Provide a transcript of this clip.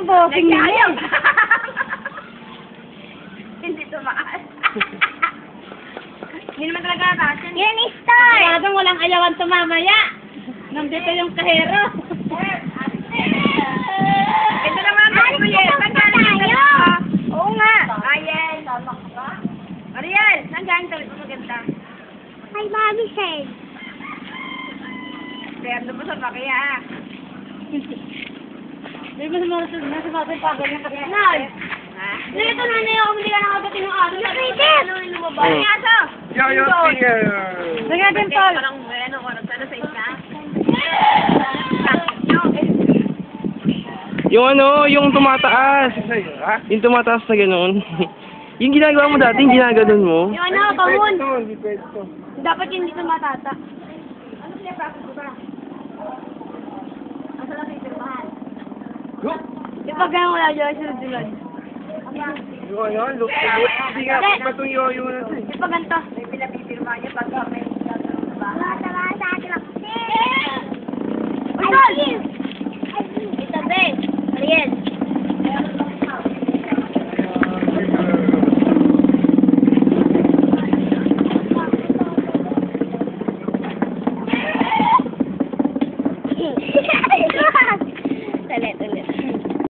yung bossing niya. Hindi tumaas. Hindi naman talaga nataas yan. Yan, start! Masyadong walang ayawan tumamaya. Nandito yung kahero. Ito naman ang Ariel. Saan galing tayo? Oo nga. Ariel. Ariel, saan galing tayo? Maganda. Hi, Mommy said. Pero po sa pakya. Hindi mo sumasabi pa ganyan kasi. Nag! Ha? Nalito na na yung hindi ka nakagating ng araw. Nakaitit! Ano yung aso? Yo, singer! Sige din, Paul. Parang ano, oras na sa isa. Yung ano, yung tumataas. Yung tumataas na gano'n. Yung ginagawa mo dati, yung ginaganon mo. Yung ano, kamun. Hindi pwede to. Dapat hindi ito matata. Ano siya practice ko ba? Asa lang kayo pirmahan? Yung pag gano'n wala dyan, sunod-sunod. Yung ano, look. Hindi nga, pag itong yoyo na ito eh. Yung pag ganito.